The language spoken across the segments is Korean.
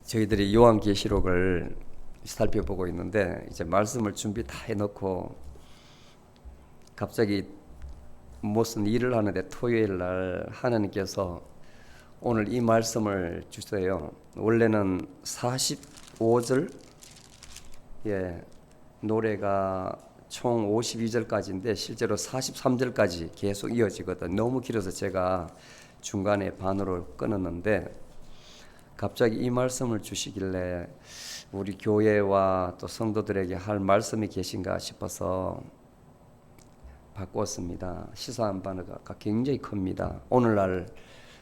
저희들이 요한계시록을 살펴보고 있는데 이제 말씀을 준비 다 해놓고 갑자기 무슨 일을 하는데 토요일 날 하나님께서 오늘 이 말씀을 주세요. 원래는 45절 노래가 총 52절까지인데 실제로 43절까지 계속 이어지거든. 너무 길어서 제가 중간에 반으로 끊었는데 갑자기 이 말씀을 주시길래 우리 교회와 또 성도들에게 할 말씀이 계신가 싶어서 바꿨습니다. 시사한 바가 굉장히 큽니다. 오늘날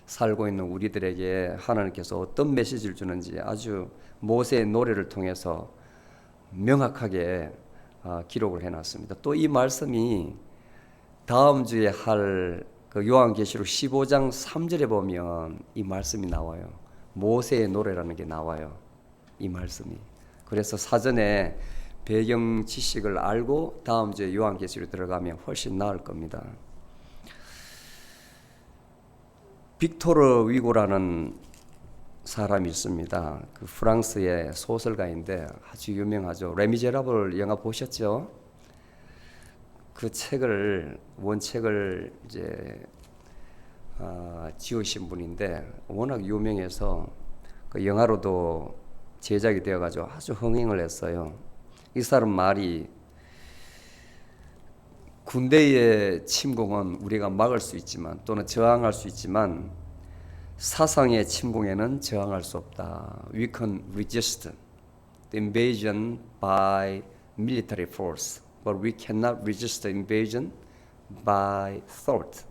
살고 있는 우리들에게 하나님께서 어떤 메시지를 주는지 아주 모세의 노래를 통해서 명확하게 기록을 해놨습니다. 또 이 말씀이 다음 주에 할 그 요한계시록 15장 3절에 보면 이 말씀이 나와요. 모세의 노래라는 게 나와요. 이 말씀이. 그래서 사전에 배경 지식을 알고 다음 주에 요한계시록 들어가면 훨씬 나을 겁니다. 빅토르 위고라는 사람이 있습니다. 그 프랑스의 소설가인데 아주 유명하죠. 레미제라블 영화 보셨죠? 그 책을 원책을 이제 지으신 분인데 워낙 유명해서 그 영화로도 제작이 되어가지고 아주 흥행을 했어요. 이 사람 말이 군대의 침공은 우리가 막을 수 있지만 또는 저항할 수 있지만 사상의 침공에는 저항할 수 없다. We can resist the invasion by military force, but we cannot resist the invasion by thought,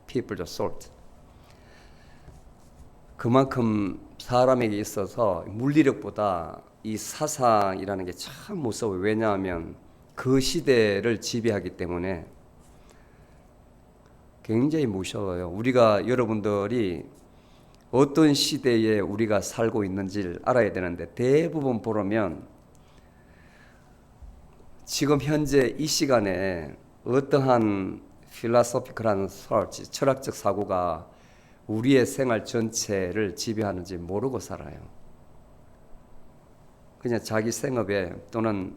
people's thought. 그만큼 사람에게 있어서 물리력보다 이 사상이라는 게 참 무서워요. 왜냐하면 그 시대를 지배하기 때문에 굉장히 무서워요. 우리가 여러분들이 어떤 시대에 우리가 살고 있는지를 알아야 되는데 대부분 보면 지금 현재 이 시간에 어떠한 필라소피컬한 서치, 철학적 사고가 우리의 생활 전체를 지배하는지 모르고 살아요. 그냥 자기 생업에 또는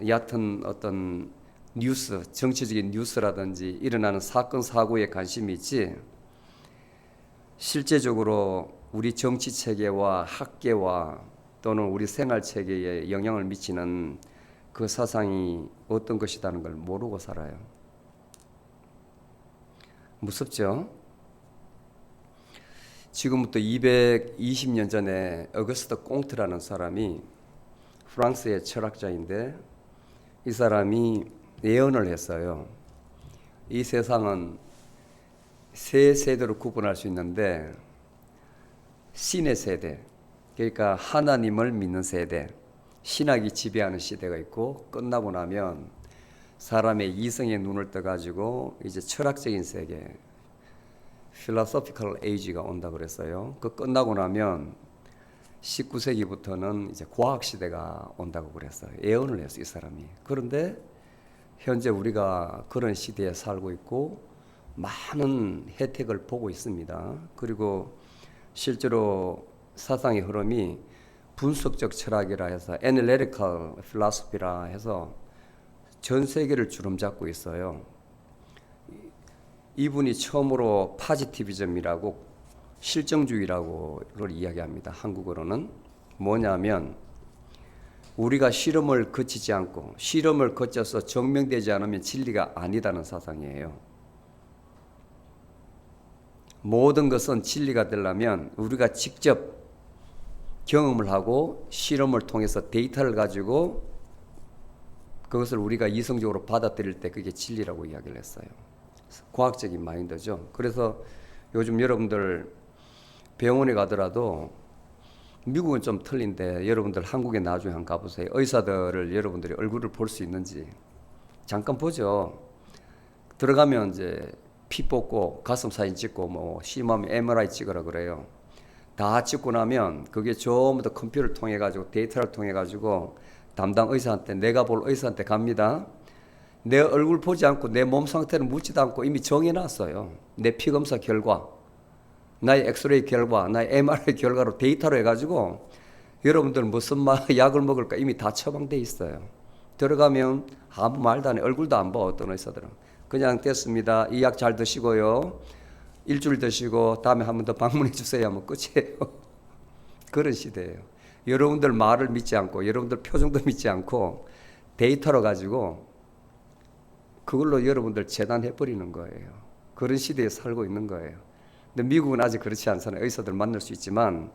얕은 어떤 뉴스, 정치적인 뉴스라든지 일어나는 사건 사고에 관심이 있지 실제적으로 우리 정치 체계와 학계와 또는 우리 생활 체계에 영향을 미치는 그 사상이 어떤 것이라는 걸 모르고 살아요. 무섭죠? 지금부터 220년 전에 어거스트 꽁트라는 사람이 프랑스의 철학자인데 이 사람이 예언을 했어요. 이 세상은 세 세대로 구분할 수 있는데 신의 세대, 그러니까 하나님을 믿는 세대, 신학이 지배하는 시대가 있고 끝나고 나면 사람의 이성의 눈을 떠가지고 이제 철학적인 세계, philosophical age가 온다 그랬어요. 그 끝나고 나면 19세기부터는 이제 과학 시대가 온다고 그랬어요. 예언을 했어요, 이 사람이. 그런데 현재 우리가 그런 시대에 살고 있고 많은 혜택을 보고 있습니다. 그리고 실제로 사상의 흐름이 분석적 철학이라 해서 analytical philosophy라 해서 전 세계를 주름잡고 있어요. 이분이 처음으로 파지티비즘이라고 실정주의라고를 이야기합니다. 한국어로는 뭐냐면 우리가 실험을 거치지 않고 실험을 거쳐서 증명되지 않으면 진리가 아니다는 사상이에요. 모든 것은 진리가 되려면 우리가 직접 경험을 하고 실험을 통해서 데이터를 가지고 그것을 우리가 이성적으로 받아들일 때 그게 진리라고 이야기를 했어요. 과학적인 마인드죠. 그래서 요즘 여러분들 병원에 가더라도 미국은 좀 틀린데 여러분들 한국에 나중에 한번 가보세요. 의사들을 여러분들이 얼굴을 볼 수 있는지 잠깐 보죠. 들어가면 이제 피 뽑고 가슴 사진 찍고 뭐 심하면 MRI 찍으라 그래요. 다 찍고 나면 그게 전부 다 컴퓨터를 통해 가지고 데이터를 통해 가지고 담당 의사한테 내가 볼 의사한테 갑니다. 내 얼굴 보지 않고 내 몸 상태를 묻지도 않고 이미 정해놨어요. 내 피검사 결과. 나의 엑스레이 결과, 나의 MRI 결과로 데이터로 해가지고 여러분들 무슨 약을 먹을까 이미 다 처방돼 있어요. 들어가면 아무 말도 안 해. 얼굴도 안 봐. 어떤 의사들은. 그냥 됐습니다. 이 약 잘 드시고요. 일주일 드시고 다음에 한 번 더 방문해 주세요 하면 끝이에요. 그런 시대예요. 여러분들 말을 믿지 않고 여러분들 표정도 믿지 않고 데이터로 가지고 그걸로 여러분들 재단해버리는 거예요. 그런 시대에 살고 있는 거예요. 근데 미국은 아직 그렇지 않잖아요. 의사들 만날 수 있지만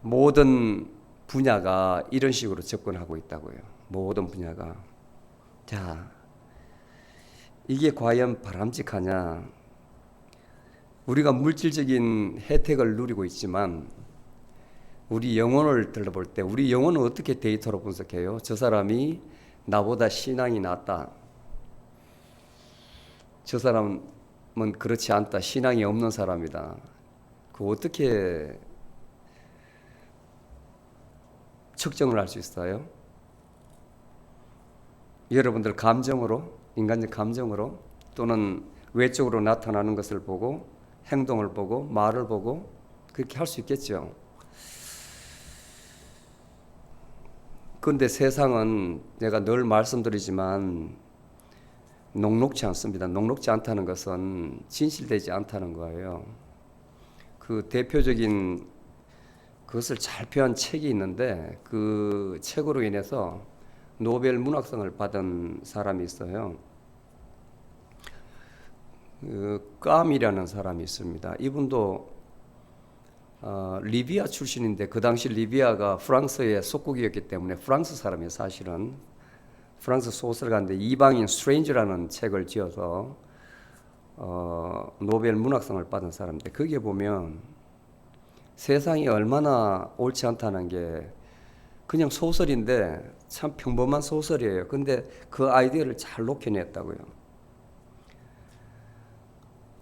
모든 분야가 이런 식으로 접근하고 있다고요. 모든 분야가. 자, 이게 과연 바람직하냐? 우리가 물질적인 혜택을 누리고 있지만 우리 영혼을 들어볼 때 우리 영혼은 어떻게 데이터로 분석해요? 저 사람이 나보다 신앙이 낮다. 저 사람은 그렇지 않다. 신앙이 없는 사람이다. 그거 어떻게 측정을 할 수 있어요? 여러분들 감정으로, 인간적 감정으로 또는 외적으로 나타나는 것을 보고 행동을 보고 말을 보고 그렇게 할 수 있겠죠. 그런데 세상은 내가 늘 말씀드리지만 녹록지 않습니다. 녹록지 않다는 것은 진실되지 않다는 거예요. 그 대표적인 그것을 잘 표한 책이 있는데 그 책으로 인해서 노벨 문학상을 받은 사람이 있어요. 깜이라는 사람이 있습니다. 이분도 리비아 출신인데 그 당시 리비아가 프랑스의 속국이었기 때문에 프랑스 사람이에요. 사실은 프랑스 소설가인데 이방인 스트레인저라는 책을 지어서 노벨 문학상을 받은 사람인데 거기에 보면 세상이 얼마나 옳지 않다는 게 그냥 소설인데 참 평범한 소설이에요. 근데 그 아이디어를 잘 녹여냈다고요.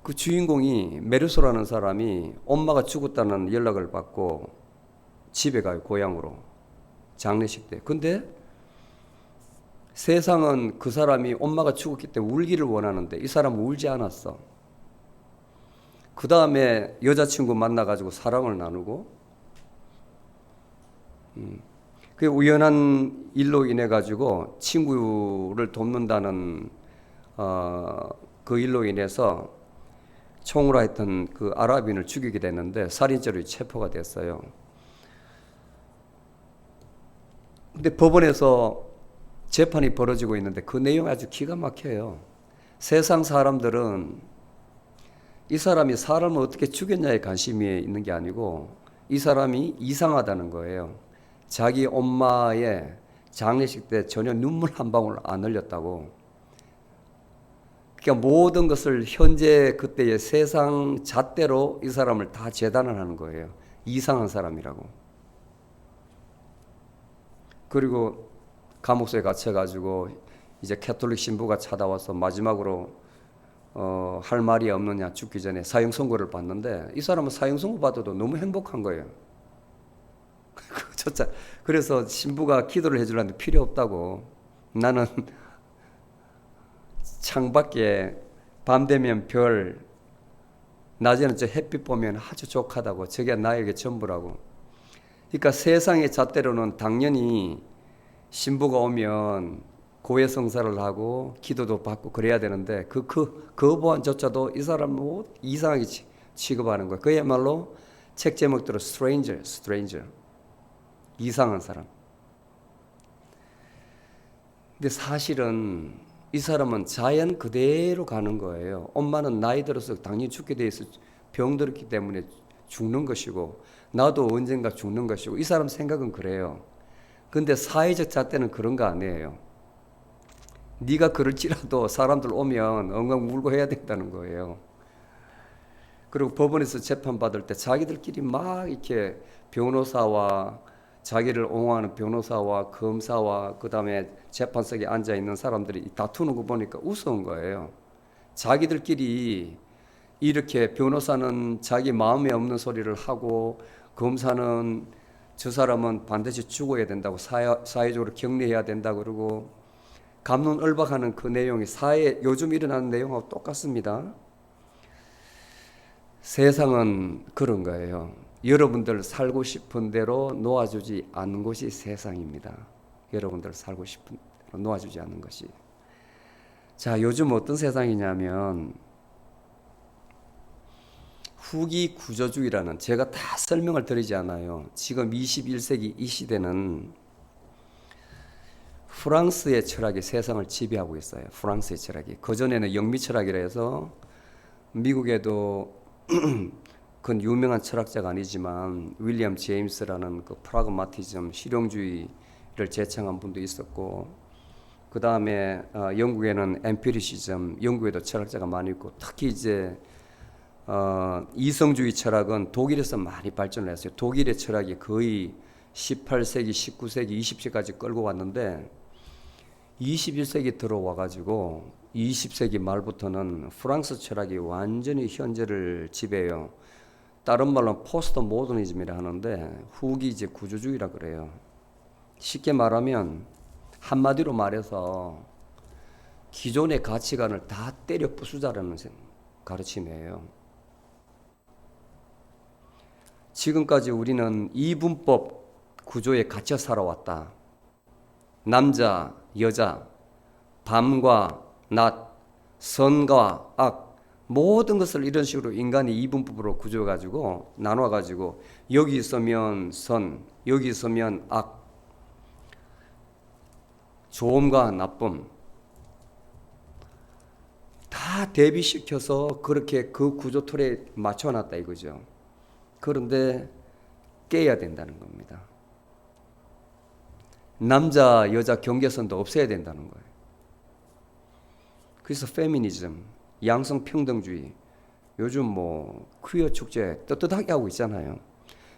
그 주인공이 메르소라는 사람이 엄마가 죽었다는 연락을 받고 집에 가요. 고향으로. 장례식 때. 근데 세상은 그 사람이 엄마가 죽었기 때문에 울기를 원하는데 이 사람은 울지 않았어. 그 다음에 여자친구 만나가지고 사랑을 나누고 그 우연한 일로 인해 가지고 친구를 돕는다는 그 일로 인해서 총으로 했던 그 아랍인을 죽이게 됐는데 살인죄로 체포가 됐어요. 근데 법원에서 재판이 벌어지고 있는데 그 내용이 아주 기가 막혀요. 세상 사람들은 이 사람이 사람을 어떻게 죽였냐에 관심이 있는 게 아니고 이 사람이 이상하다는 거예요. 자기 엄마의 장례식 때 전혀 눈물 한 방울 안 흘렸다고. 그러니까 모든 것을 현재 그때의 세상 잣대로 이 사람을 다 재단을 하는 거예요. 이상한 사람이라고. 그리고 감옥소에 갇혀가지고 이제 캐톨릭 신부가 찾아와서 마지막으로 할 말이 없느냐 죽기 전에 사형 선고를 받는데 이 사람은 사형 선고 받아도 너무 행복한 거예요. 그래서 신부가 기도를 해주려는데 필요 없다고. 나는 창밖에 밤 되면 별, 낮에는 저 햇빛 보면 아주 족하다고. 저게 나에게 전부라고. 그러니까 세상의 잣대로는 당연히 신부가 오면 고해성사를 하고 기도도 받고 그래야 되는데 그 보안조차도 이 사람을 이상하게 취급하는 거예요. 그야말로 책 제목대로 stranger. 이상한 사람. 근데 사실은 이 사람은 자연 그대로 가는 거예요. 엄마는 나이 들어서 당연히 죽게 돼 있어 병들었기 때문에 죽는 것이고 나도 언젠가 죽는 것이고 이 사람 생각은 그래요. 근데 사회적 잣대는 그런 거 아니에요. 네가 그럴지라도 사람들 오면 엉엉 울고 해야 된다는 거예요. 그리고 법원에서 재판받을 때 자기들끼리 막 이렇게 변호사와 자기를 옹호하는 변호사와 검사와 그 다음에 재판석에 앉아있는 사람들이 다투는 거 보니까 우스운 거예요. 자기들끼리 이렇게 변호사는 자기 마음에 없는 소리를 하고 검사는 저 사람은 반드시 죽어야 된다고 사회적으로 격리해야 된다고 그러고 갑론을박하는 그 내용이 요즘 일어나는 내용하고 똑같습니다. 세상은 그런 거예요. 여러분들 살고 싶은 대로 놓아주지 않는 곳이 세상입니다. 여러분들 살고 싶은 대로 놓아주지 않는 것이. 자, 요즘 어떤 세상이냐면 후기 구조주의라는, 제가 다 설명을 드리지 않아요. 지금 21세기 이 시대는 프랑스의 철학이 세상을 지배하고 있어요. 프랑스의 철학이. 그전에는 영미 철학이라 해서 미국에도 그건 유명한 철학자가 아니지만 윌리엄 제임스라는 그 프라그마티즘, 실용주의를 제창한 분도 있었고, 그 다음에 영국에는 엠피리시즘, 영국에도 철학자가 많이 있고, 특히 이제 이성주의 철학은 독일에서 많이 발전을 했어요. 독일의 철학이 거의 18세기, 19세기, 20세기까지 끌고 왔는데 21세기 들어와가지고 20세기 말부터는 프랑스 철학이 완전히 현재를 지배해요. 다른 말로 포스트 모더니즘이라 하는데 후기 이제 구조주의라 그래요. 쉽게 말하면 한마디로 말해서 기존의 가치관을 다 때려 부수자라는 가르침이에요. 지금까지 우리는 이분법 구조에 갇혀 살아왔다. 남자, 여자, 밤과 낮, 선과 악, 모든 것을 이런 식으로 인간이 이분법으로 구조해가지고 나눠가지고 여기 있으면 선, 여기 있으면 악, 좋음과 나쁨 다 대비시켜서 그렇게 그 구조 틀에 맞춰놨다 이거죠. 그런데 깨야 된다는 겁니다. 남자, 여자 경계선도 없애야 된다는 거예요. 그래서 페미니즘, 양성평등주의, 요즘 뭐 퀴어 축제 떳떳하게 하고 있잖아요.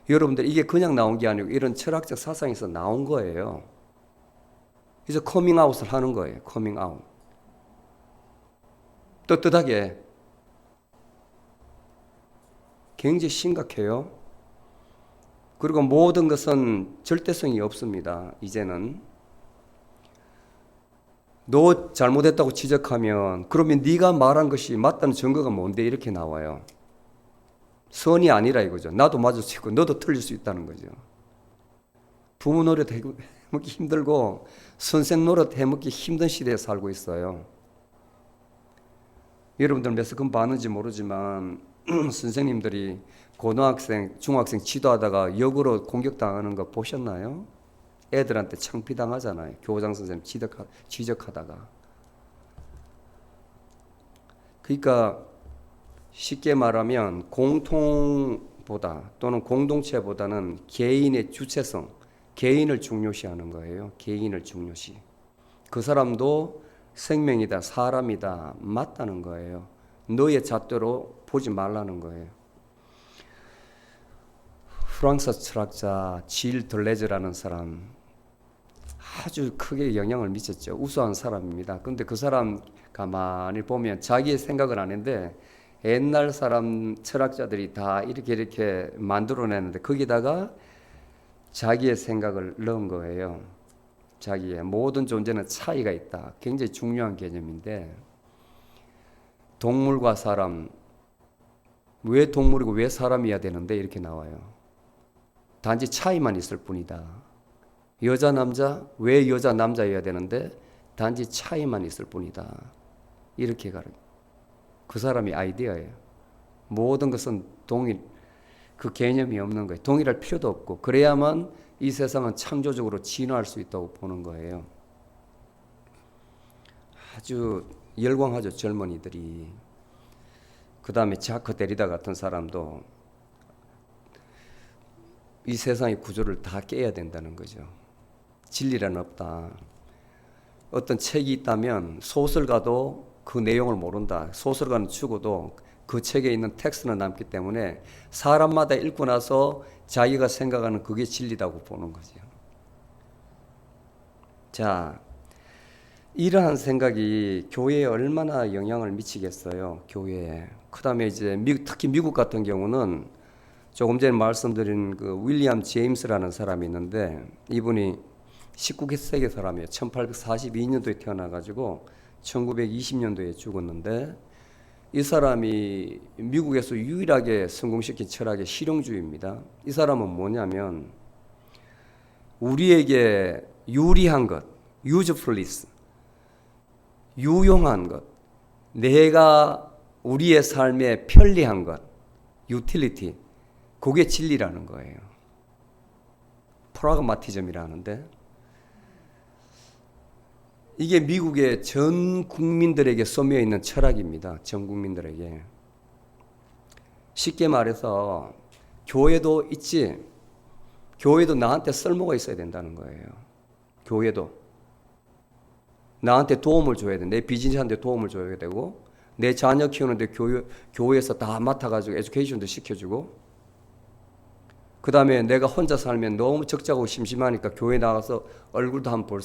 여러분들 이게 그냥 나온 게 아니고 이런 철학적 사상에서 나온 거예요. 그래서 커밍아웃을 하는 거예요. 커밍아웃. 떳떳하게. 굉장히 심각해요. 그리고 모든 것은 절대성이 없습니다. 이제는 너 잘못했다고 지적하면 그러면 네가 말한 것이 맞다는 증거가 뭔데 이렇게 나와요. 선이 아니라 이거죠. 나도 맞을 수 있고 너도 틀릴 수 있다는 거죠. 부모 노릇 해먹기 힘들고 선생 노릇 해먹기 힘든 시대에 살고 있어요. 여러분들 몇 번 봤는지 모르지만 선생님들이 고등학생, 중학생 지도하다가 역으로 공격당하는 거 보셨나요? 애들한테 창피당하잖아요. 교장 선생님 지적하다가. 그러니까 쉽게 말하면 공통보다 또는 공동체보다는 개인의 주체성, 개인을 중요시하는 거예요. 개인을 중요시. 그 사람도 생명이다, 사람이다, 맞다는 거예요. 너의 잣대로 보지 말라는 거예요. 프랑스 철학자 질 들레즈라는 사람 아주 크게 영향을 미쳤죠. 우수한 사람입니다. 근데 그 사람 가만히 보면 자기의 생각은 아닌데 옛날 사람 철학자들이 다 이렇게 만들어내는데 거기다가 자기의 생각을 넣은 거예요. 자기의 모든 존재는 차이가 있다. 굉장히 중요한 개념인데 동물과 사람, 왜 동물이고 왜 사람이어야 되는데 이렇게 나와요. 단지 차이만 있을 뿐이다. 여자 남자, 왜 여자 남자여야 되는데 단지 차이만 있을 뿐이다. 이렇게 가르쳐. 그 사람이 아이디어예요. 모든 것은 동일, 그 개념이 없는 거예요. 동일할 필요도 없고 그래야만 이 세상은 창조적으로 진화할 수 있다고 보는 거예요. 아주 열광하죠, 젊은이들이. 그 다음에 자크 데리다 같은 사람도 이 세상의 구조를 다 깨야 된다는 거죠. 진리란 없다. 어떤 책이 있다면 소설가도 그 내용을 모른다. 소설가는 죽어도 그 책에 있는 텍스트는 남기 때문에 사람마다 읽고 나서 자기가 생각하는 그게 진리라고 보는 거죠. 자, 이러한 생각이 교회에 얼마나 영향을 미치겠어요. 교회에. 그 다음에 이제 특히 미국 같은 경우는 조금 전에 말씀드린 그 윌리엄 제임스라는 사람이 있는데 이분이 19세기 사람이에요. 1842년도에 태어나가지고 1920년도에 죽었는데 이 사람이 미국에서 유일하게 성공시킨 철학의 실용주의입니다. 이 사람은 뭐냐면 우리에게 유리한 것, usefulness, 유용한 것, 내가 우리의 삶에 편리한 것, utility, 그게 진리라는 거예요. 프라그마티즘이라는데 이게 미국의 전 국민들에게 쏘며 있는 철학입니다. 전 국민들에게. 쉽게 말해서 교회도 있지, 교회도 나한테 쓸모가 있어야 된다는 거예요. 교회도 나한테 도움을 줘야 돼. 내 비즈니스한테 도움을 줘야 되고, 내 자녀 키우는데 교회에서 다 맡아가지고 에듀케이션도 시켜주고, 그 다음에 내가 혼자 살면 너무 적자고 심심하니까 교회 나가서 얼굴도 한번 볼,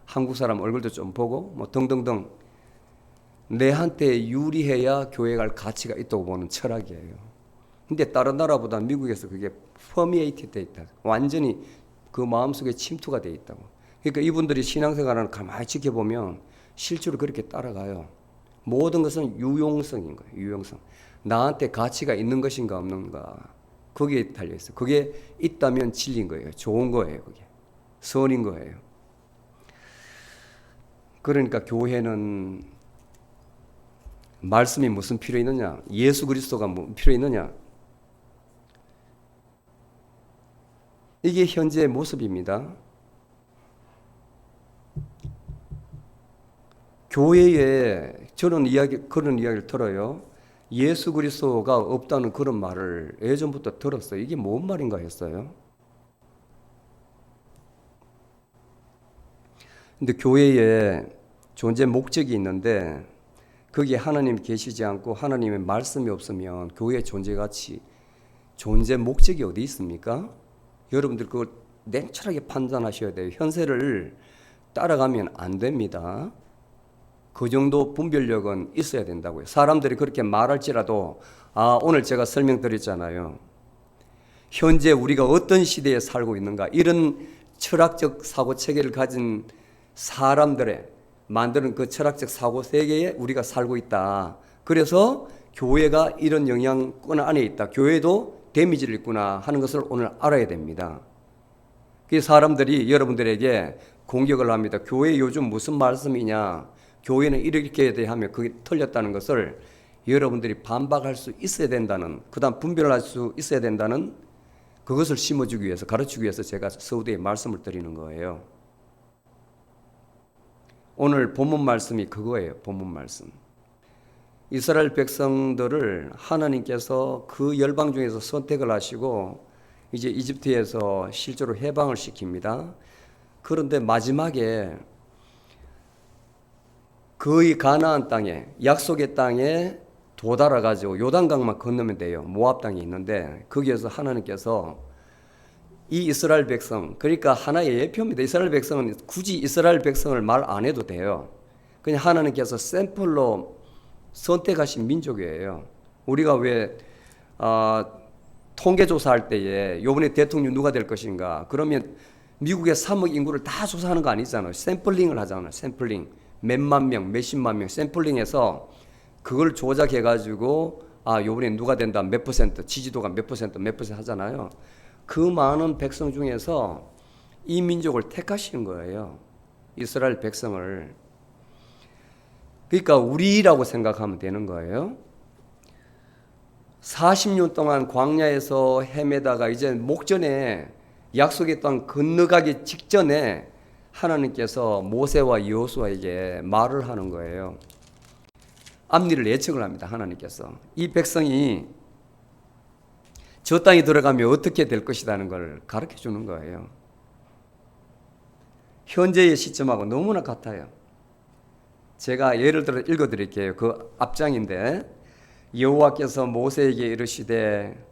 한국 사람 얼굴도 좀 보고, 뭐 등등등. 내한테 유리해야 교회 갈 가치가 있다고 보는 철학이에요. 근데 다른 나라보다 미국에서 그게 퍼미에이티드 돼 있다. 완전히 그 마음속에 침투가 돼 있다고. 그러니까 이분들이 신앙생활을 가만히 지켜보면 실제로 그렇게 따라가요. 모든 것은 유용성인 거예요. 유용성. 나한테 가치가 있는 것인가 없는가. 거기에 달려 있어요. 그게 있다면 진리인 거예요. 좋은 거예요. 그게 선인 거예요. 그러니까 교회는 말씀이 무슨 필요 있느냐? 예수 그리스도가 뭐 필요 있느냐? 이게 현재의 모습입니다. 교회에 저는 그런 이야기를 들어요. 예수 그리스도가 없다는 그런 말을 예전부터 들었어요. 이게 뭔 말인가 했어요. 근데 교회에 존재 목적이 있는데 거기에 하나님이 계시지 않고 하나님의 말씀이 없으면 교회의 존재 가치, 존재 목적이 어디 있습니까? 여러분들 그걸 냉철하게 판단하셔야 돼요. 현세를 따라가면 안 됩니다. 그 정도 분별력은 있어야 된다고요. 사람들이 그렇게 말할지라도 오늘 제가 설명드렸잖아요. 현재 우리가 어떤 시대에 살고 있는가, 이런 철학적 사고체계를 가진 사람들의 만드는 그 철학적 사고세계에 우리가 살고 있다. 그래서 교회가 이런 영향권 안에 있다. 교회도 데미지를 입구나 하는 것을 오늘 알아야 됩니다. 그 사람들이 여러분들에게 공격을 합니다. 교회 요즘 무슨 말씀이냐, 교회는 이렇게 해야 돼 하면 그게 틀렸다는 것을 여러분들이 반박할 수 있어야 된다는, 그 다음 분별할 수 있어야 된다는 그것을 심어주기 위해서, 가르치기 위해서 제가 서두에 말씀을 드리는 거예요. 오늘 본문 말씀이 그거예요. 본문 말씀. 이스라엘 백성들을 하나님께서 그 열방 중에서 선택을 하시고 이제 이집트에서 실제로 해방을 시킵니다. 그런데 마지막에 거의 가나안 땅에, 약속의 땅에 도달해가지고 요단강만 건너면 돼요. 모압 땅이 있는데 거기에서 하나님께서 이 이스라엘 백성, 그러니까 하나의 예표입니다. 이스라엘 백성은 굳이 이스라엘 백성을 말 안 해도 돼요. 그냥 하나님께서 샘플로 선택하신 민족이에요. 우리가 왜 통계조사할 때에 이번에 대통령 누가 될 것인가, 그러면 미국의 3억 인구를 다 조사하는 거 아니잖아요. 샘플링을 하잖아요. 샘플링. 몇만 명, 몇십만 명 샘플링해서 그걸 조작해가지고 이번에 누가 된다, 몇 퍼센트, 지지도가 몇 퍼센트 하잖아요. 그 많은 백성 중에서 이 민족을 택하신 거예요. 이스라엘 백성을. 그러니까 우리라고 생각하면 되는 거예요. 40년 동안 광야에서 헤매다가 이제 목전에 약속의 땅 건너가기 직전에 하나님께서 모세와 여호수아에게 말을 하는 거예요. 앞니를 예측을 합니다. 하나님께서 이 백성이 저 땅에 들어가면 어떻게 될 것이라는 걸 가르쳐 주는 거예요. 현재의 시점하고 너무나 같아요. 제가 예를 들어 읽어드릴게요. 그 앞장인데, 여호와께서 모세에게 이르시되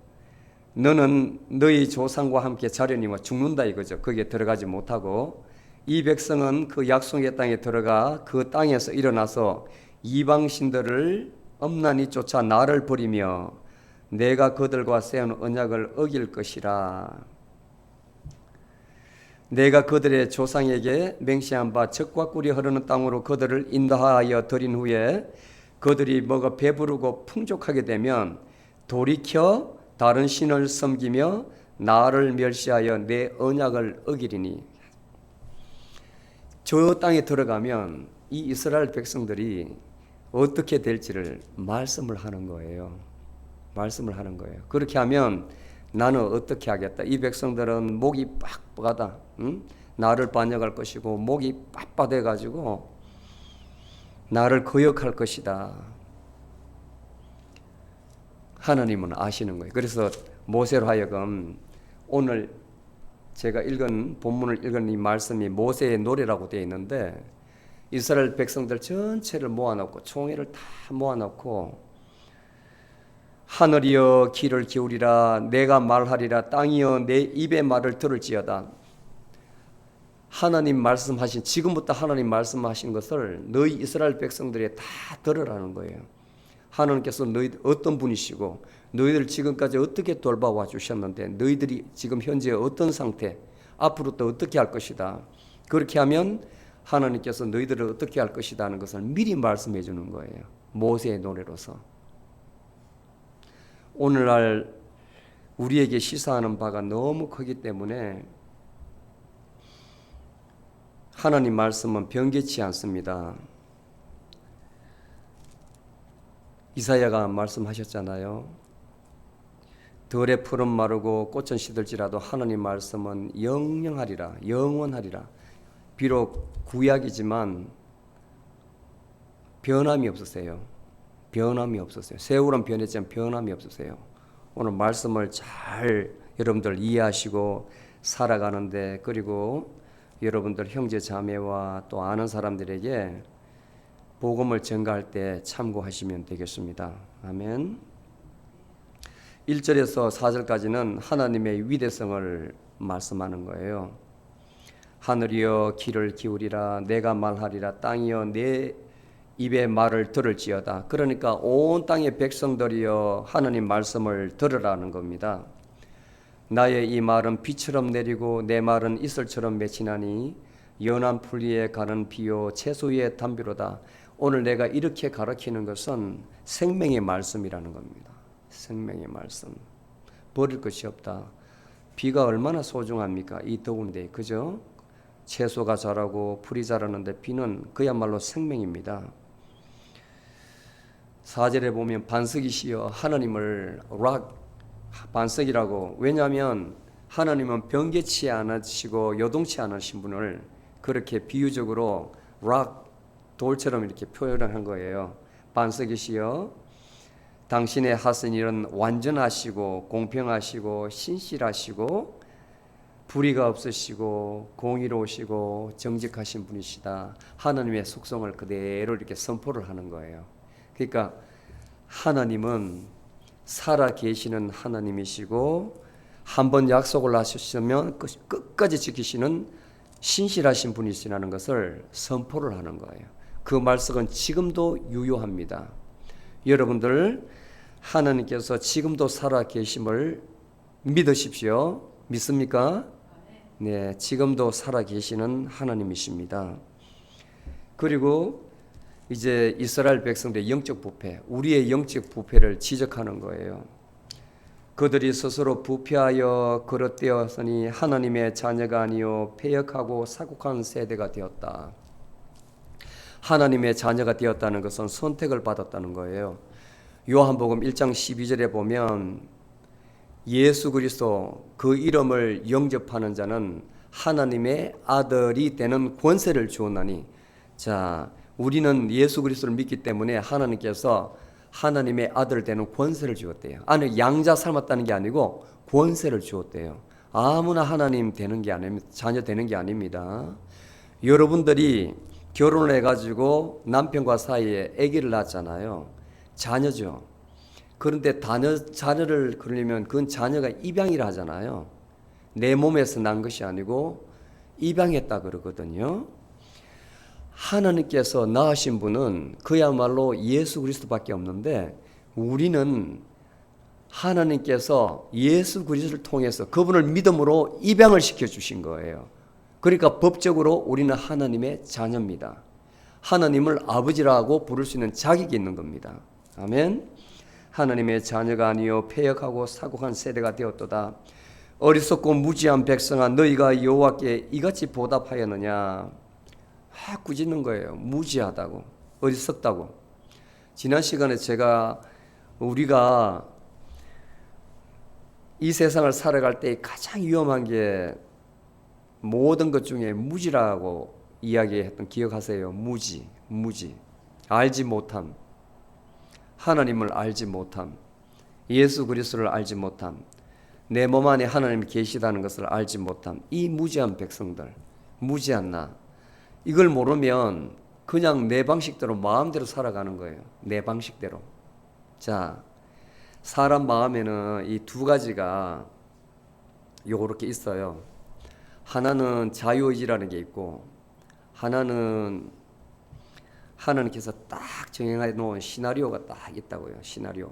너는 너희 조상과 함께 자려니와 죽는다 이거죠. 거기에 들어가지 못하고 이 백성은 그 약속의 땅에 들어가 그 땅에서 일어나서 이방신들을 엄란히 쫓아 나를 버리며 내가 그들과 세운 언약을 어길 것이라. 내가 그들의 조상에게 맹세한 바 젖과 꿀이 흐르는 땅으로 그들을 인도하여 드린 후에 그들이 먹어 배부르고 풍족하게 되면 돌이켜 다른 신을 섬기며 나를 멸시하여 내 언약을 어기리니. 저 땅에 들어가면 이 이스라엘 백성들이 어떻게 될지를 말씀을 하는 거예요. 말씀을 하는 거예요. 그렇게 하면 나는 어떻게 하겠다. 이 백성들은 목이 빡빡하다. 나를 반역할 것이고 목이 빳빳해 가지고 나를 거역할 것이다. 하나님은 아시는 거예요. 그래서 모세로 하여금 오늘 제가 읽은 본문을 읽은 이 말씀이 모세의 노래라고 되어 있는데 이스라엘 백성들 전체를 모아놓고 총회를 다 모아놓고 하늘이여 귀를 기울이라 내가 말하리라 땅이여 내 입의 말을 들을지어다. 하나님 말씀하신 지금부터 하나님 말씀하신 것을 너희 이스라엘 백성들이 다 들으라는 거예요. 하나님께서 너희 어떤 분이시고 너희들 지금까지 어떻게 돌봐와 주셨는데 너희들이 지금 현재 어떤 상태, 앞으로 또 어떻게 할 것이다. 그렇게 하면 하나님께서 너희들을 어떻게 할 것이다 하는 것을 미리 말씀해 주는 거예요. 모세의 노래로서. 오늘날 우리에게 시사하는 바가 너무 크기 때문에 하나님 말씀은 변개치 않습니다. 이사야가 말씀하셨잖아요. 들의 풀은 마르고 꽃은 시들지라도 하나님 말씀은 영영하리라, 영원하리라. 비록 구약이지만 변함이 없으세요. 변함이 없으세요. 세월은 변했지만 변함이 없으세요. 오늘 말씀을 잘 여러분들 이해하시고 살아가는데, 그리고 여러분들 형제 자매와 또 아는 사람들에게 복음을 전가할 때 참고하시면 되겠습니다. 아멘. 1절에서 4절까지는 하나님의 위대성을 말씀하는 거예요. 하늘이여 귀를 기울이라 내가 말하리라 땅이여 내 입의 말을 들을지어다. 그러니까 온 땅의 백성들이여 하나님 말씀을 들으라는 겁니다. 나의 이 말은 비처럼 내리고 내 말은 이슬처럼 맺히나니 연한 풀 위에 가는 비요 채소 위에 담비로다. 오늘 내가 이렇게 가르치는 것은 생명의 말씀이라는 겁니다. 생명의 말씀. 버릴 것이 없다. 비가 얼마나 소중합니까? 이 더운데, 그죠? 채소가 자라고 풀이 자라는데 비는 그야말로 생명입니다. 4절에 보면 반석이시여 하나님을 반석이라고. 왜냐하면 하나님은 변개치 않으시고 요동치 않으신 분을 그렇게 비유적으로 돌처럼 이렇게 표현한 거예요. 반석이시여 당신의 하신 일은 완전하시고 공평하시고 신실하시고 불의가 없으시고 공의로우시고 정직하신 분이시다. 하나님의 속성을 그대로 이렇게 선포를 하는 거예요. 그러니까 하나님은 살아 계시는 하나님이시고 한번 약속을 하셨으면 끝까지 지키시는 신실하신 분이시라는 것을 선포를 하는 거예요. 그 말씀은 지금도 유효합니다. 여러분들 하나님께서 지금도 살아 계심을 믿으십시오. 믿습니까? 네, 지금도 살아 계시는 하나님이십니다. 그리고 이제 이스라엘 백성들의 영적 부패, 우리의 영적 부패를 지적하는 거예요. 그들이 스스로 부패하여 그릇되었으니 하나님의 자녀가 아니요 패역하고 사국한 세대가 되었다. 하나님의 자녀가 되었다는 것은 선택을 받았다는 거예요. 요한복음 1장 12절에 보면 예수 그리스도 그 이름을 영접하는 자는 하나님의 아들이 되는 권세를 주었나니. 자, 우리는 예수 그리스도를 믿기 때문에 하나님께서 하나님의 아들 되는 권세를 주었대요. 아니, 양자 삶았다는 게 아니고 권세를 주었대요. 아무나 하나님 되는 게 아닙니다. 자녀 되는 게 아닙니다. 여러분들이 결혼을 해가지고 남편과 사이에 아기를 낳았잖아요. 자녀죠. 그런데 자녀를 그러려면 그건 자녀가 입양이라 하잖아요. 내 몸에서 난 것이 아니고 입양했다 그러거든요. 하나님께서 낳으신 분은 그야말로 예수 그리스도밖에 없는데, 우리는 하나님께서 예수 그리스도를 통해서 그분을 믿음으로 입양을 시켜주신 거예요. 그러니까 법적으로 우리는 하나님의 자녀입니다. 하나님을 아버지라고 부를 수 있는 자격이 있는 겁니다. 아멘. 하나님의 자녀가 아니요 패역하고 사고한 세대가 되었도다. 어리석고 무지한 백성아, 너희가 여호와께 이같이 보답하였느냐. 꾸짖는 거예요. 무지하다고, 어리석다고. 지난 시간에 우리가 이 세상을 살아갈 때 가장 위험한 게 모든 것 중에 무지라고 이야기했던 기억하세요? 무지. 알지 못함. 하나님을 알지 못함. 예수 그리스도를 알지 못함. 내 몸 안에 하나님이 계시다는 것을 알지 못함. 이 무지한 백성들, 무지한 나. 이걸 모르면 그냥 내 방식대로 마음대로 살아가는 거예요. 내 방식대로. 자, 사람 마음에는 이 두 가지가 요렇게 있어요. 하나는 자유의지라는 게 있고, 하나는 하나님께서 딱 정해 놓은 시나리오가 딱 있다고요. 시나리오.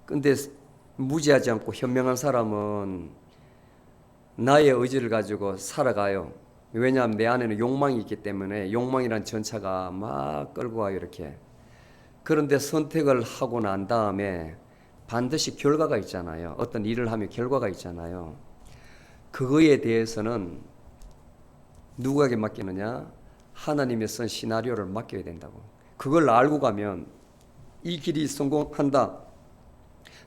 근데 무지하지 않고 현명한 사람은 나의 의지를 가지고 살아가요. 왜냐하면 내 안에는 욕망이 있기 때문에 욕망이란 전차가 막 끌고 가요. 이렇게. 그런데 선택을 하고 난 다음에 반드시 결과가 있잖아요. 어떤 일을 하면 결과가 있잖아요. 그거에 대해서는 누구에게 맡기느냐? 하나님의 쓴 시나리오를 맡겨야 된다고. 그걸 알고 가면 이 길이 성공한다.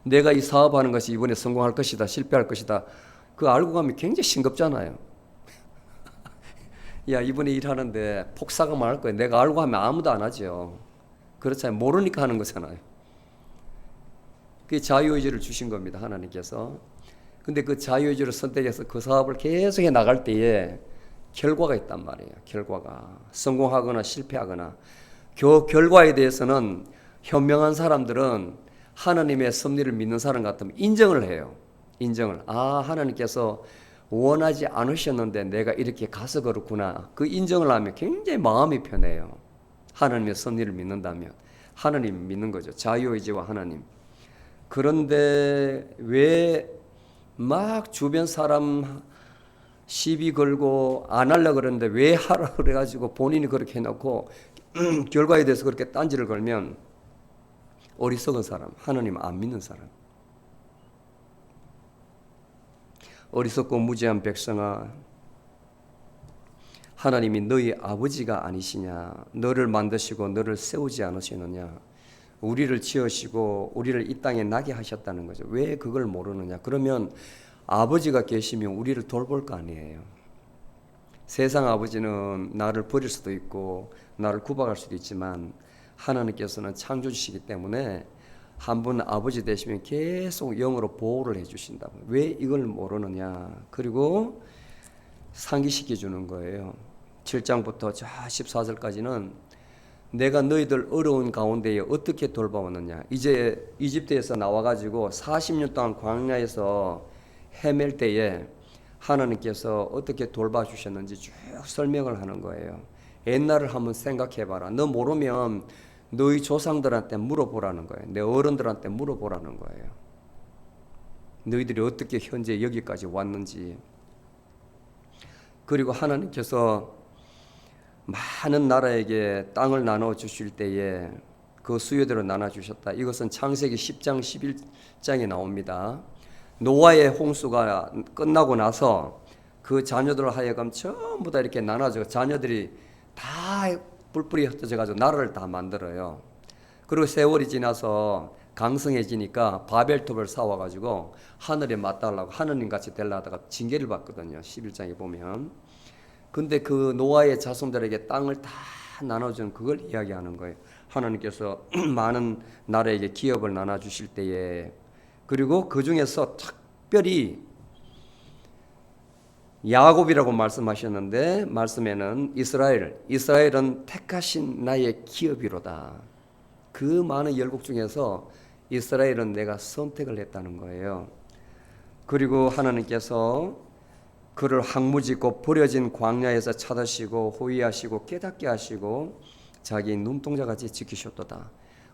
내가 이 사업하는 것이 이번에 성공할 것이다. 실패할 것이다. 그거 알고 가면 굉장히 싱겁잖아요. 야, 이번에 일하는데 폭사가 많을 거야. 내가 알고 하면 아무도 안 하죠. 그렇잖아요. 모르니까 하는 거잖아요. 그게 자유의지를 주신 겁니다. 하나님께서. 근데 그 자유의지를 선택해서 그 사업을 계속해 나갈 때에 결과가 있단 말이에요. 결과가. 성공하거나 실패하거나. 결과에 대해서는 현명한 사람들은 하나님의 섭리를 믿는 사람 같으면 인정을 해요. 인정을. 하나님께서 원하지 않으셨는데 내가 이렇게 가서 그렇구나. 그 인정을 하면 굉장히 마음이 편해요. 하나님의 섭리를 믿는다면. 하나님 믿는 거죠. 자유의지와 하나님. 그런데 왜 막 주변 사람 시비 걸고 안 하려고 그러는데 왜 하라 그래가지고 본인이 그렇게 해놓고 결과에 대해서 그렇게 딴지를 걸면 어리석은 사람, 하나님 안 믿는 사람. 어리석고 무지한 백성아, 하나님이 너희 아버지가 아니시냐? 너를 만드시고 너를 세우지 않으시느냐? 우리를 지으시고 우리를 이 땅에 나게 하셨다는 거죠. 왜 그걸 모르느냐? 그러면 아버지가 계시면 우리를 돌볼 거 아니에요. 세상 아버지는 나를 버릴 수도 있고 나를 구박할 수도 있지만 하나님께서는 창조주시기 때문에 한 분 아버지 되시면 계속 영으로 보호를 해주신다고. 왜 이걸 모르느냐? 그리고 상기시켜 주는 거예요. 7장부터 14절까지는 내가 너희들 어려운 가운데에 어떻게 돌봐왔느냐. 이제 이집트에서 나와가지고 40년 동안 광야에서 헤맬 때에 하나님께서 어떻게 돌봐주셨는지 쭉 설명을 하는 거예요. 옛날을 한번 생각해봐라. 너 모르면 너희 조상들한테 물어보라는 거예요. 내 어른들한테 물어보라는 거예요. 너희들이 어떻게 현재 여기까지 왔는지. 그리고 하나님께서 많은 나라에게 땅을 나눠 주실 때에 그 수요대로 나눠 주셨다. 이것은 창세기 10장 11장에 나옵니다. 노아의 홍수가 끝나고 나서 그 자녀들 하여금 전부 다 이렇게 나눠져 자녀들이 다 뿔뿔이 흩어져 가지고 나라를 다 만들어요. 그리고 세월이 지나서 강성해지니까 바벨탑을 쌓아 가지고 하늘에 맞달라고 하느님 같이 되려 하다가 징계를 받거든요. 11장에 보면. 근데 그 노아의 자손들에게 땅을 다 나눠준 그걸 이야기하는 거예요. 하나님께서 많은 나라에게 기업을 나눠주실 때에. 그리고 그 중에서 특별히 야곱이라고 말씀하셨는데 말씀에는 이스라엘은 택하신 나의 기업이로다. 그 많은 열국 중에서 이스라엘은 내가 선택을 했다는 거예요. 그리고 하나님께서 그를 항무짓고 버려진 광야에서 찾으시고 호위하시고 깨닫게 하시고 자기 눈동자같이 지키셨도다.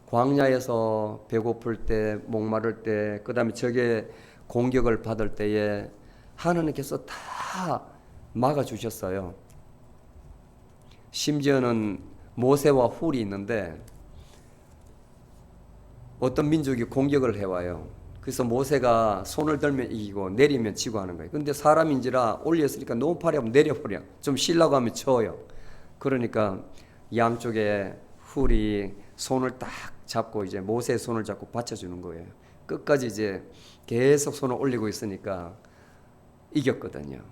광야에서 배고플 때, 목마를 때, 그 다음에 적의 공격을 받을 때에 하나님께서 다 막아주셨어요. 심지어는 모세와 훌이 있는데 어떤 민족이 공격을 해와요. 그래서 모세가 손을 들면 이기고 내리면 지고 하는 거예요. 근데 사람인지라 올렸으니까 너무 팔이 하면 내려버려. 좀 쉬려고 하면 져요. 그러니까 양쪽에 훌이 손을 딱 잡고 이제 모세의 손을 잡고 받쳐주는 거예요. 끝까지 이제 계속 손을 올리고 있으니까 이겼거든요.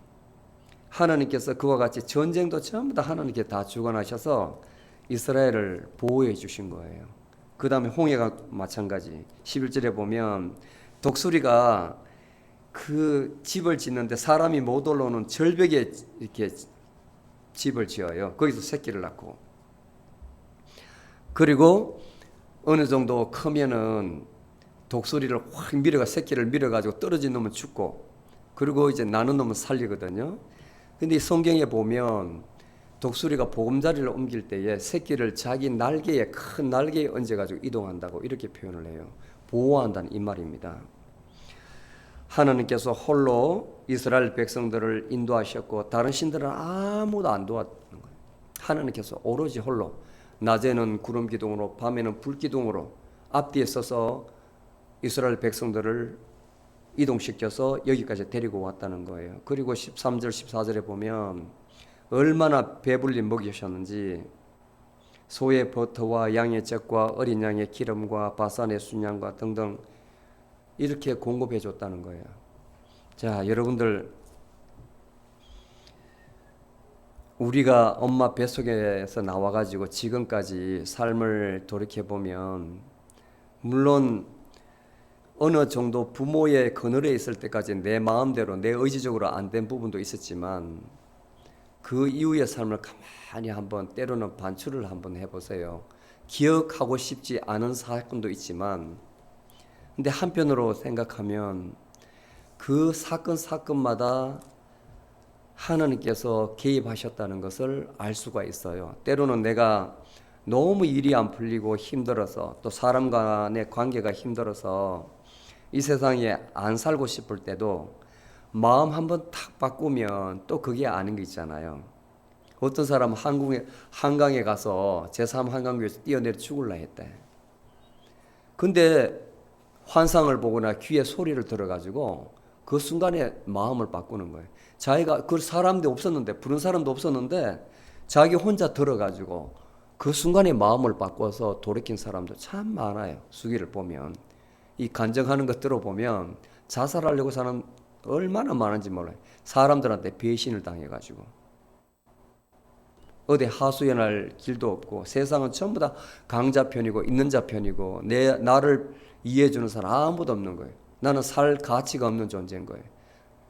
하나님께서 그와 같이 전쟁도 전부 다 하나님께 다 주관하셔서 이스라엘을 보호해 주신 거예요. 그 다음에 홍해가 마찬가지. 11절에 보면 독수리가 그 집을 짓는데 사람이 못 올라오는 절벽에 이렇게 집을 지어요. 거기서 새끼를 낳고. 그리고 어느 정도 크면은 독수리를 확 밀어가 새끼를 밀어가지고 떨어진 놈은 죽고, 그리고 이제 나는 놈은 살리거든요. 근데 이 성경에 보면 독수리가 보금자리를 옮길 때에 새끼를 자기 날개에 큰 날개에 얹어가지고 이동한다고 이렇게 표현을 해요. 보호한다는 이 말입니다. 하나님께서 홀로 이스라엘 백성들을 인도하셨고 다른 신들은 아무도 안 도왔는 거예요. 하나님께서 오로지 홀로 낮에는 구름 기둥으로 밤에는 불 기둥으로 앞뒤에 서서 이스라엘 백성들을 이동시켜서 여기까지 데리고 왔다는 거예요. 그리고 13절 14절에 보면 얼마나 배불리 먹이셨는지 소의 버터와 양의 젖과 어린 양의 기름과 바산의 순양과 등등 이렇게 공급해 줬다는 거예요. 자, 여러분들, 우리가 엄마 뱃속에서 나와가지고 지금까지 삶을 돌이켜보면 물론 어느 정도 부모의 그늘에 있을 때까지 내 마음대로 내 의지적으로 안 된 부분도 있었지만 그 이후의 삶을 가만히 한번 때로는 반추를 한번 해보세요. 기억하고 싶지 않은 사건도 있지만 근데 한편으로 생각하면 그 사건마다 하나님께서 개입하셨다는 것을 알 수가 있어요. 때로는 내가 너무 일이 안 풀리고 힘들어서 또 사람 간의 관계가 힘들어서 이 세상에 안 살고 싶을 때도 마음 한번 탁 바꾸면 또 그게 아닌 게 있잖아요. 어떤 사람은 한강에 가서 제3 한강교에서 뛰어내려 죽을라 했대. 근데 환상을 보거나 귀에 소리를 들어가지고 그 순간에 마음을 바꾸는 거예요. 자기가 그 사람도 없었는데 부른 사람도 없었는데 자기 혼자 들어가지고 그 순간에 마음을 바꿔서 돌이킨 사람도 참 많아요. 수기를 보면 이 간증하는 것 들어보면 자살하려고 사는 얼마나 많은지 몰라요. 사람들한테 배신을 당해가지고 어디 하소연할 길도 없고 세상은 전부 다 강자 편이고 있는 자 편이고 나를 이해해주는 사람 아무도 없는 거예요. 나는 살 가치가 없는 존재인 거예요.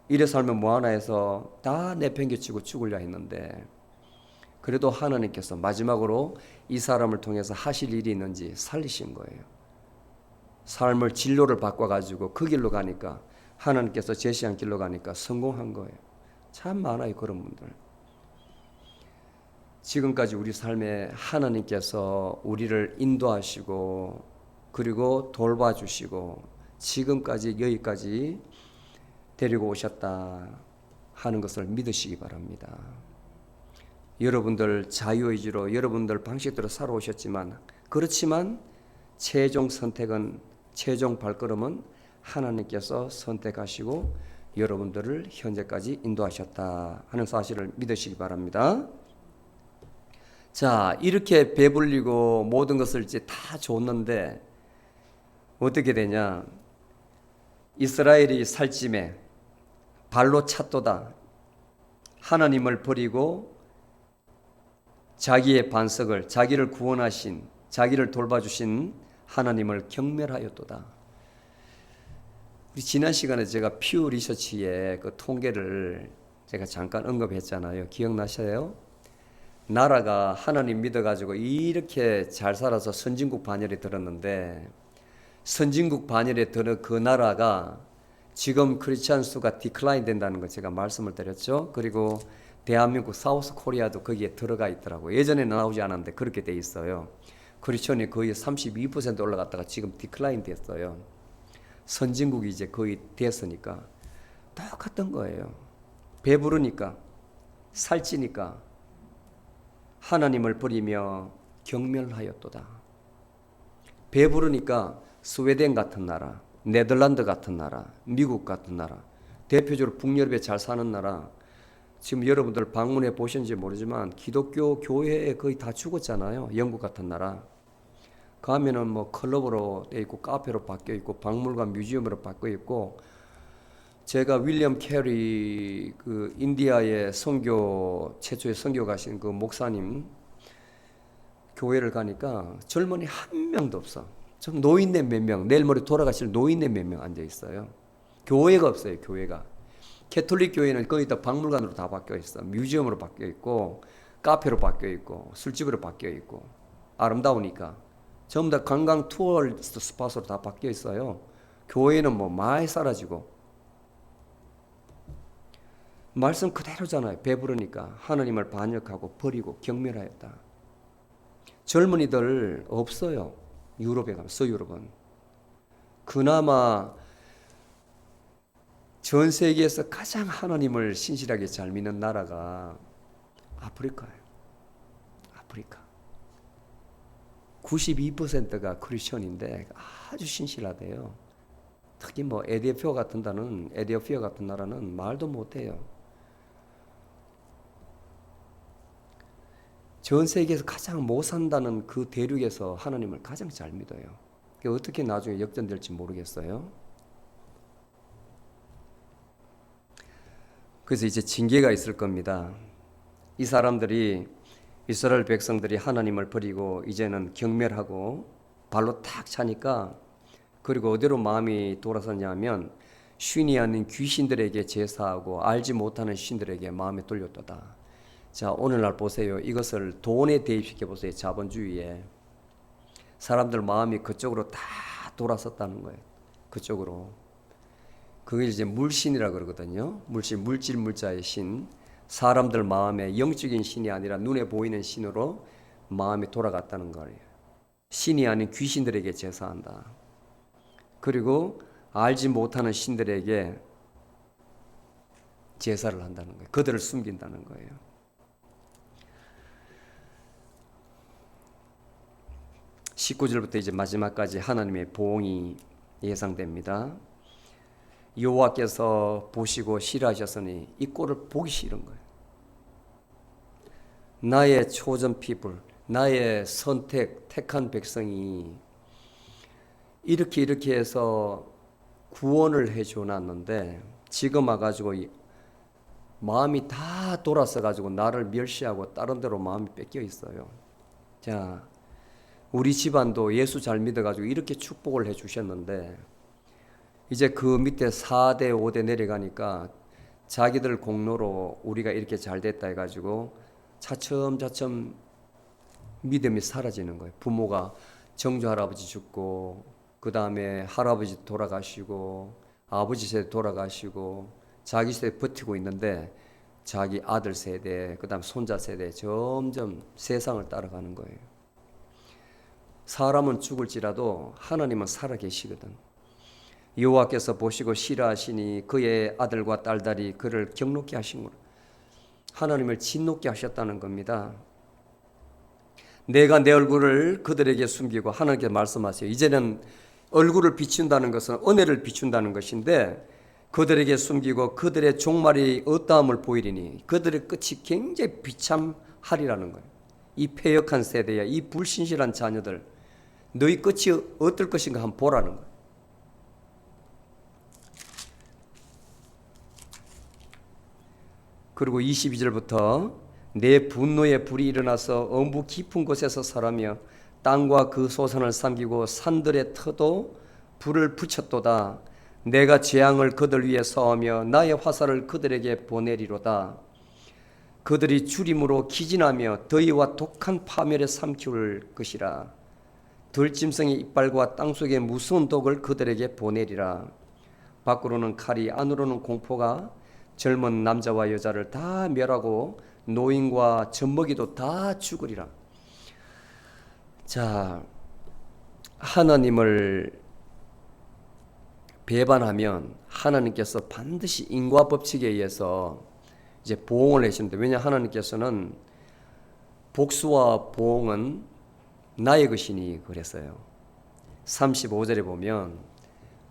이래 살면 뭐하나 해서 다 내팽개치고 죽으려 했는데 그래도 하나님께서 마지막으로 이 사람을 통해서 하실 일이 있는지 살리신 거예요. 삶을 진로를 바꿔가지고 그 길로 가니까 하나님께서 제시한 길로 가니까 성공한 거예요. 참 많아요, 그런 분들. 지금까지 우리 삶에 하나님께서 우리를 인도하시고 그리고 돌봐주시고 지금까지 여기까지 데리고 오셨다 하는 것을 믿으시기 바랍니다. 여러분들 자유의지로 여러분들 방식대로 살아오셨지만 그렇지만 최종 선택은 최종 발걸음은 하나님께서 선택하시고 여러분들을 현재까지 인도하셨다 하는 사실을 믿으시기 바랍니다. 자, 이렇게 배불리고 모든 것을 이제 다 줬는데 어떻게 되냐? 이스라엘이 살찜에 발로 찼도다. 하나님을 버리고 자기의 반석을, 자기를 구원하신, 자기를 돌봐주신 하나님을 경멸하였도다. 우리 지난 시간에 제가 퓨 리서치의 그 통계를 제가 잠깐 언급했잖아요. 기억나셔요? 나라가 하나님 믿어가지고 이렇게 잘 살아서 선진국 반열에 들었는데 선진국 반열에 들은 그 나라가 지금 크리스찬 수가 디클라인 된다는 거 제가 말씀을 드렸죠. 그리고 대한민국 사우스 코리아도 거기에 들어가 있더라고요. 예전에는 나오지 않았는데 그렇게 돼 있어요. 크리스천이 거의 32% 올라갔다가 지금 디클라인 됐어요. 선진국이 이제 거의 됐으니까 똑같은 거예요. 배부르니까 살찌니까 하나님을 버리며 경멸하였도다. 배부르니까 스웨덴 같은 나라, 네덜란드 같은 나라, 미국 같은 나라, 대표적으로 북유럽에 잘 사는 나라, 지금 여러분들 방문해 보셨는지 모르지만 기독교 교회에 거의 다 죽었잖아요. 영국 같은 나라. 가면은 뭐 클럽으로 돼 있고 카페로 바뀌어 있고 박물관 뮤지엄으로 바뀌어 있고, 제가 윌리엄 캐리 그 인디아의 선교 최초의 선교 가신 그 목사님 교회를 가니까 젊은이 한 명도 없어. 좀 노인네 몇 명, 내일 모레 돌아가실 노인네 몇 명 앉아 있어요. 교회가 없어요. 교회가. 캐톨릭 교회는 거의 다 박물관으로 다 바뀌어 있어. 뮤지엄으로 바뀌어 있고 카페로 바뀌어 있고 술집으로 바뀌어 있고, 아름다우니까 전부 다 관광 투어리스트 스팟으로 다 바뀌어 있어요. 교회는 뭐 많이 사라지고. 말씀 그대로잖아요. 배부르니까 하나님을 반역하고 버리고 경멸하였다. 젊은이들 없어요. 유럽에 가면, 서유럽은. 그나마 전 세계에서 가장 하나님을 신실하게 잘 믿는 나라가 아프리카예요. 아프리카. 92%가 크리스천인데 아주 신실하대요. 특히 뭐 에티오피아 같은 나라는 말도 못해요. 전 세계에서 가장 못 산다는 그 대륙에서 하나님을 가장 잘 믿어요. 어떻게 나중에 역전될지 모르겠어요. 그래서 이제 징계가 있을 겁니다. 이 사람들이, 이스라엘 백성들이 하나님을 버리고 이제는 경멸하고 발로 탁 차니까, 그리고 어디로 마음이 돌아섰냐면 신이 아닌 귀신들에게 제사하고 알지 못하는 신들에게 마음이 돌렸도다. 자, 오늘날 보세요. 이것을 돈에 대입시켜 보세요. 자본주의에. 사람들 마음이 그쪽으로 다 돌아섰다는 거예요. 그쪽으로. 그게 이제 물신이라 그러거든요. 물신, 물질 물자의 신. 사람들 마음에 영적인 신이 아니라 눈에 보이는 신으로 마음이 돌아갔다는 거예요. 신이 아닌 귀신들에게 제사한다. 그리고 알지 못하는 신들에게 제사를 한다는 거예요. 그들을 숨긴다는 거예요. 19절부터 이제 마지막까지 하나님의 보응이 예상됩니다. 여호와께서 보시고 싫어하셨으니 이 꼴을 보기 싫은 거예요. 나의 chosen people, 나의 택한 백성이 이렇게 해서 구원을 해줘 놨는데 지금 와가지고 마음이 다 돌아서가지고 나를 멸시하고 다른 데로 마음이 뺏겨 있어요. 자, 우리 집안도 예수 잘 믿어가지고 이렇게 축복을 해주셨는데 이제 그 밑에 4대 5대 내려가니까 자기들 공로로 우리가 이렇게 잘 됐다 해가지고 차츰차츰 믿음이 사라지는 거예요. 부모가 정조 할아버지 죽고 그 다음에 할아버지 돌아가시고 아버지 세대 돌아가시고 자기 세대 버티고 있는데 자기 아들 세대 그 다음 손자 세대 점점 세상을 따라가는 거예요. 사람은 죽을지라도 하나님은 살아계시거든. 여호와께서 보시고 싫어하시니 그의 아들과 딸들이 그를 경노케 하신 거로 하나님을 진노케 하셨다는 겁니다. 내가 내 얼굴을 그들에게 숨기고 하나님께 말씀하세요. 이제는 얼굴을 비춘다는 것은 은혜를 비춘다는 것인데 그들에게 숨기고 그들의 종말이 어떠함을 보이리니 그들의 끝이 굉장히 비참하리라는 거예요. 이 패역한 세대야, 이 불신실한 자녀들, 너희 끝이 어떨 것인가 한번 보라는 거예요. 그리고 22절부터 내 분노의 불이 일어나서 엄부 깊은 곳에서 설하며 땅과 그 소산을 삼키고 산들의 터도 불을 붙였도다. 내가 재앙을 그들 위에 써하며 나의 화살을 그들에게 보내리로다. 그들이 주림으로 기진하며 더위와 독한 파멸에 삼키울 것이라. 들짐승의 이빨과 땅속의 무서운 독을 그들에게 보내리라. 밖으로는 칼이 안으로는 공포가 젊은 남자와 여자를 다 멸하고 노인과 젖먹이도 다 죽으리라. 자, 하나님을 배반하면 하나님께서 반드시 인과 법칙에 의해서 이제 보응을 하시는데, 왜냐 하나님께서는 복수와 보응은 나의 것이니 그랬어요. 35절에 보면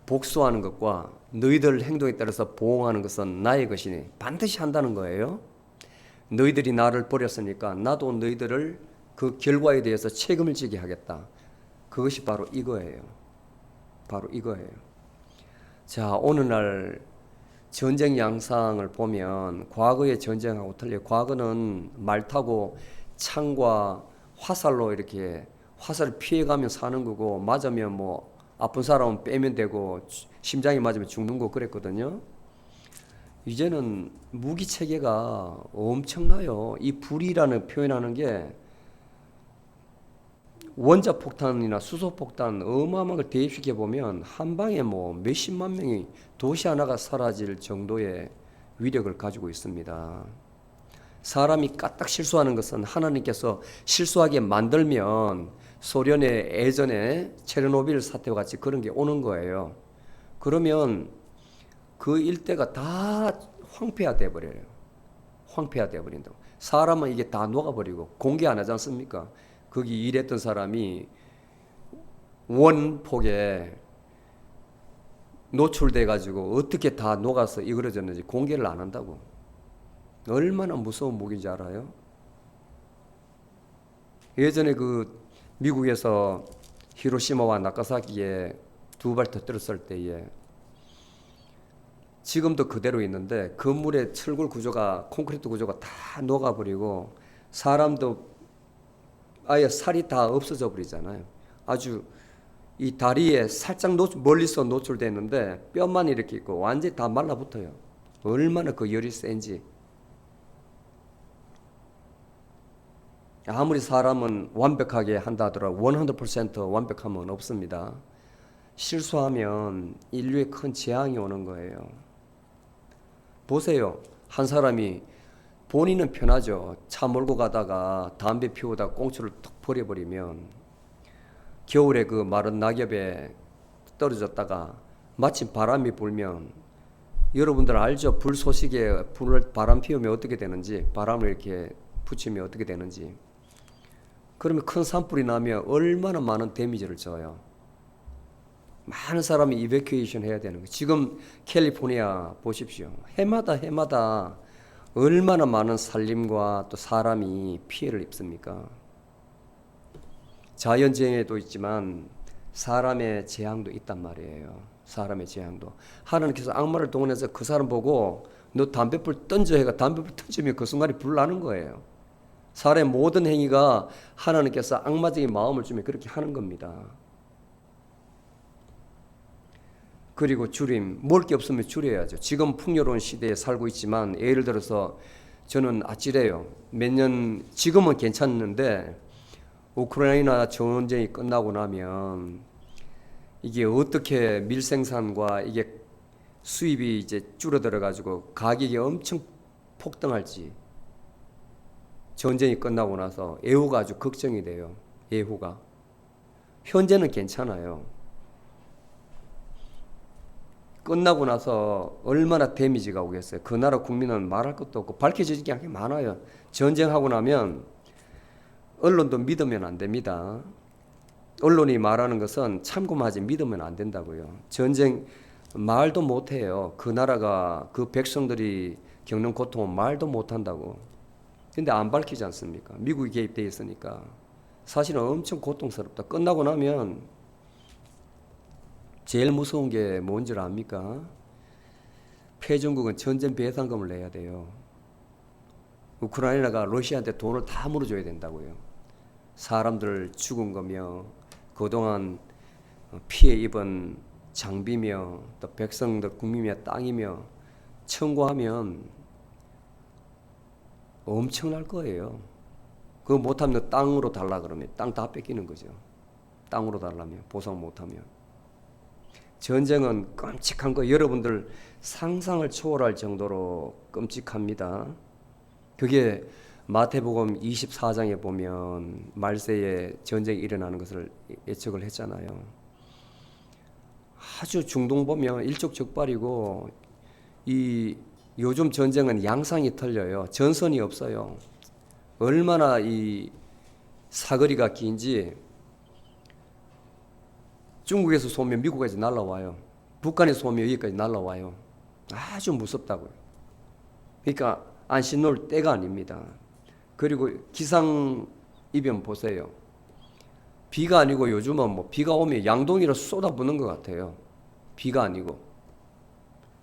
복수하는 것과 너희들 행동에 따라서 보응하는 것은 나의 것이니 반드시 한다는 거예요. 너희들이 나를 버렸으니까 나도 너희들을 그 결과에 대해서 책임을 지게 하겠다. 그것이 바로 이거예요. 바로 이거예요. 자, 오늘날 전쟁 양상을 보면 과거의 전쟁하고 틀려요. 과거는 말 타고 창과 화살로 이렇게 화살을 피해가며 사는 거고, 맞으면 뭐 아픈 사람은 빼면 되고 심장이 맞으면 죽는 거 그랬거든요. 이제는 무기 체계가 엄청나요. 이 불이라는 표현하는 게 원자 폭탄이나 수소 폭탄 어마어마한 걸 대입시켜 보면 한 방에 뭐 몇십만 명이 도시 하나가 사라질 정도의 위력을 가지고 있습니다. 사람이 까딱 실수하는 것은 하나님께서 실수하게 만들면 소련의 예전에 체르노빌 사태와 같이 그런 게 오는 거예요. 그러면 그 일대가 다 황폐화 돼 버려요. 황폐화 돼 버린다고. 사람은 이게 다 녹아버리고 공개 안 하지 않습니까? 거기 일했던 사람이 원폭에 노출돼 가지고 어떻게 다 녹아서 이그러졌는지 공개를 안 한다고. 얼마나 무서운 무기인지 알아요? 예전에 그 미국에서 히로시마와 나가사키에 두 발 터뜨렸을 때에 지금도 그대로 있는데 건물의 철골 구조가 콘크리트 구조가 다 녹아버리고 사람도 아예 살이 다 없어져 버리잖아요. 아주 이 다리에 살짝 멀리서 노출되어 있는데 뼈만 이렇게 있고 완전히 다 말라붙어요. 얼마나 그 열이 센지. 아무리 사람은 완벽하게 한다 하더라도 100% 완벽함은 없습니다. 실수하면 인류에 큰 재앙이 오는 거예요. 보세요. 한 사람이 본인은 편하죠. 차 몰고 가다가 담배 피우다가 꽁초를 툭 버려버리면 겨울에 그 마른 낙엽에 떨어졌다가 마침 바람이 불면 여러분들 알죠? 불 소식에 바람 피우면 어떻게 되는지, 바람을 이렇게 붙이면 어떻게 되는지. 그러면 큰 산불이 나면 얼마나 많은 데미지를 줘요. 많은 사람이 이베큐에이션 해야 되는 거예요. 지금 캘리포니아 보십시오. 해마다 얼마나 많은 산림과 또 사람이 피해를 입습니까? 자연재해도 있지만 사람의 재앙도 있단 말이에요. 사람의 재앙도. 하나님께서 악마를 동원해서 그 사람 보고 너 담배불 던져 해가 담배불 던지면 그 순간에 불 나는 거예요. 사람의 모든 행위가 하나님께서 악마적인 마음을 주면 그렇게 하는 겁니다. 그리고 줄임, 먹을 게 없으면 줄여야죠. 지금 풍요로운 시대에 살고 있지만 예를 들어서 저는 아찔해요. 몇 년, 지금은 괜찮는데 우크라이나 전쟁이 끝나고 나면 이게 어떻게 밀생산과 이게 수입이 이제 줄어들어 가지고 가격이 엄청 폭등할지 전쟁이 끝나고 나서 애후가 아주 걱정이 돼요. 애후가. 현재는 괜찮아요. 끝나고 나서 얼마나 데미지가 오겠어요. 그 나라 국민은 말할 것도 없고 밝혀지지 않은 게 많아요. 전쟁하고 나면 언론도 믿으면 안 됩니다. 언론이 말하는 것은 참고하지 믿으면 안 된다고요. 전쟁 말도 못해요. 그 나라가 그 백성들이 겪는 고통은 말도 못한다고. 근데 안 밝히지 않습니까? 미국이 개입되어 있으니까. 사실은 엄청 고통스럽다. 끝나고 나면 제일 무서운 게 뭔지 압니까? 패전국은 전쟁 배상금을 내야 돼요. 우크라이나가 러시아한테 돈을 다 물어줘야 된다고요. 사람들 죽은 거며 그동안 피해 입은 장비며 또 백성들 국민의 땅이며 청구하면 엄청날 거예요. 그거 못하면 땅으로 달라 그러면 땅 다 뺏기는 거죠. 땅으로 달라면 보상 못하면. 전쟁은 끔찍한 거 여러분들 상상을 초월할 정도로 끔찍합니다. 그게 마태복음 24장에 보면 말세에 전쟁이 일어나는 것을 예측을 했잖아요. 아주 중동 보면 일촉즉발이고 이 요즘 전쟁은 양상이 틀려요. 전선이 없어요. 얼마나 이 사거리가 긴지 중국에서 쏘면 미국까지 날라와요. 북한에서 쏘면 여기까지 날라와요. 아주 무섭다고요. 그러니까 안심 놓을 때가 아닙니다. 그리고 기상 이변 보세요. 비가 아니고 요즘은 뭐 비가 오면 양동이로 쏟아부는 것 같아요. 비가 아니고.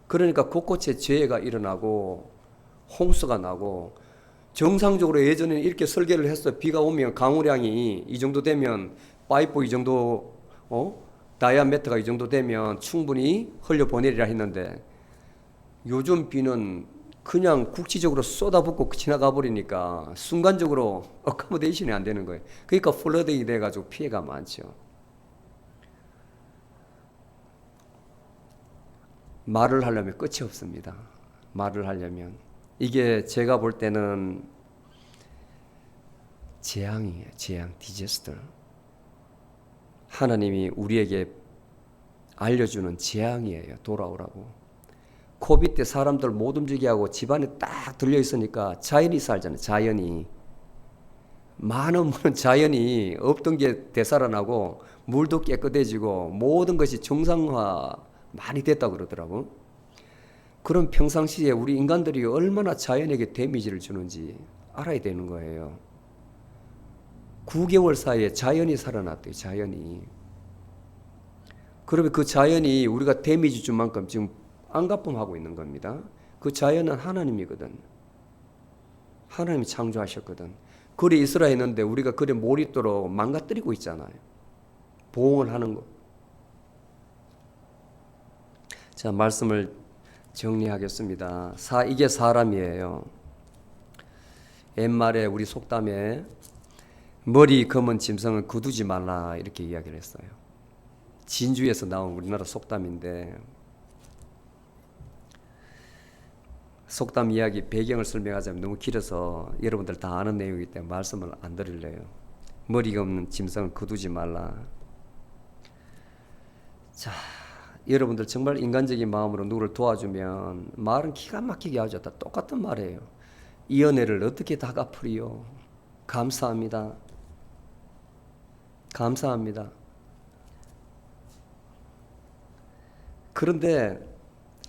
그러니까 곳곳에 재해가 일어나고 홍수가 나고, 정상적으로 예전에는 이렇게 설계를 했어요. 비가 오면 강우량이 이 정도 되면, 파이프 이 정도 다이아메트가 이 정도 되면 충분히 흘려보내리라 했는데, 요즘 비는 그냥 국지적으로 쏟아붓고 지나가 버리니까 순간적으로 어커모데이션이 안 되는 거예요. 그러니까 플러딩이 돼가지고 피해가 많죠. 말을 하려면 끝이 없습니다. 말을 하려면. 이게 제가 볼 때는 재앙이에요. 재앙, 디제스터. 하나님이 우리에게 알려주는 재앙이에요. 돌아오라고. 코비드 때 사람들 못 움직이게 하고 집안에 딱 들려 있으니까 자연이 살잖아요. 자연이. 많은 자연이 없던 게 되살아나고 물도 깨끗해지고 모든 것이 정상화 많이 됐다고 그러더라고. 그럼 평상시에 우리 인간들이 얼마나 자연에게 데미지를 주는지 알아야 되는 거예요. 9개월 사이에 자연이 살아났대요. 자연이. 그러면 그 자연이 우리가 데미지 준 만큼 지금 안가쁨하고 있는 겁니다. 그 자연은 하나님이거든. 하나님이 창조하셨거든. 그리 있으라 했는데 우리가 그리 못 있도록 망가뜨리고 있잖아요. 보응을 하는 거. 자, 말씀을 정리하겠습니다. 이게 사람이에요. 옛말에 우리 속담에 머리 검은 짐승은 거두지 말라 이렇게 이야기를 했어요. 진주에서 나온 우리나라 속담인데, 속담 이야기 배경을 설명하자면 너무 길어서 여러분들 다 아는 내용이기 때문에 말씀을 안 드릴래요. 머리가 없는 짐승을 거두지 말라. 자, 여러분들 정말 인간적인 마음으로 누구를 도와주면 말은 기가 막히게 하죠. 다 똑같은 말이에요. 이 은혜를 어떻게 다 갚으리요? 감사합니다. 감사합니다. 그런데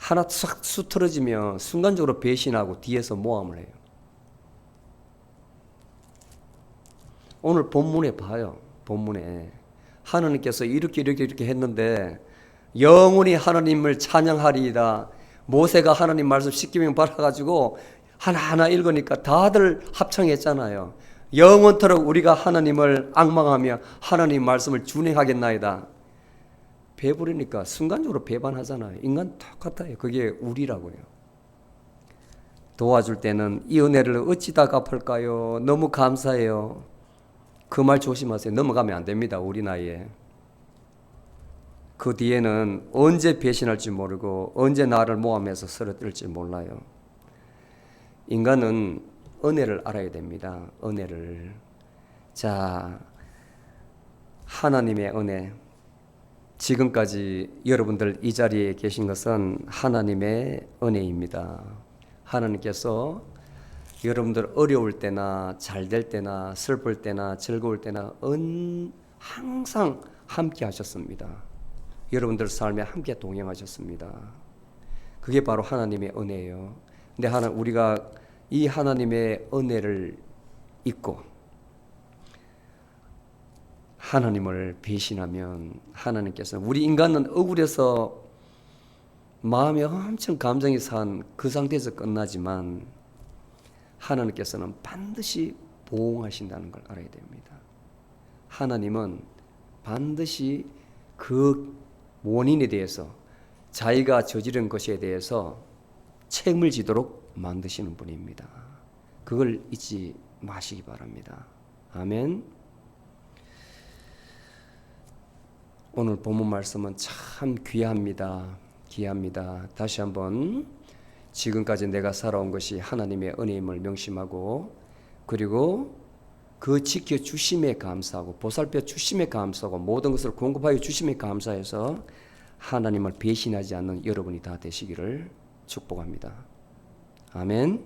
하나 싹 수틀어지면 순간적으로 배신하고 뒤에서 모함을 해요. 오늘 본문에 봐요. 본문에 하나님께서 이렇게 했는데 영원히 하나님을 찬양하리이다. 모세가 하나님 말씀 십계명 받아가지고 하나하나 읽으니까 다들 합창했잖아요. 영원토록 우리가 하나님을 앙망하며 하나님 말씀을 준행하겠나이다. 배부르니까 순간적으로 배반하잖아요. 인간 똑같아요. 그게 우리라고요. 도와줄 때는 이 은혜를 어찌 다 갚을까요? 너무 감사해요. 그 말 조심하세요. 넘어가면 안 됩니다. 우리 나이에. 그 뒤에는 언제 배신할지 모르고 언제 나를 모함해서 쓰러뜨릴지 몰라요. 인간은 은혜를 알아야 됩니다. 은혜를. 자, 하나님의 은혜. 지금까지 여러분들 이 자리에 계신 것은 하나님의 은혜입니다. 하나님께서 여러분들 어려울 때나 잘 될 때나 슬플 때나 즐거울 때나 항상 함께 하셨습니다. 여러분들 삶에 함께 동행하셨습니다. 그게 바로 하나님의 은혜예요. 근데 우리가 이 하나님의 은혜를 잊고 하나님을 배신하면 하나님께서는, 우리 인간은 억울해서 마음에 엄청 감정이 산 그 상태에서 끝나지만 하나님께서는 반드시 보응하신다는 걸 알아야 됩니다. 하나님은 반드시 그 원인에 대해서, 자기가 저지른 것에 대해서 책임을 지도록 만드시는 분입니다. 그걸 잊지 마시기 바랍니다. 아멘. 오늘 본문 말씀은 참 귀합니다. 귀합니다. 다시 한번 지금까지 내가 살아온 것이 하나님의 은혜임을 명심하고, 그리고 그 지켜주심에 감사하고 보살펴 주심에 감사하고 모든 것을 공급하여 주심에 감사해서 하나님을 배신하지 않는 여러분이 다 되시기를 축복합니다. 아멘.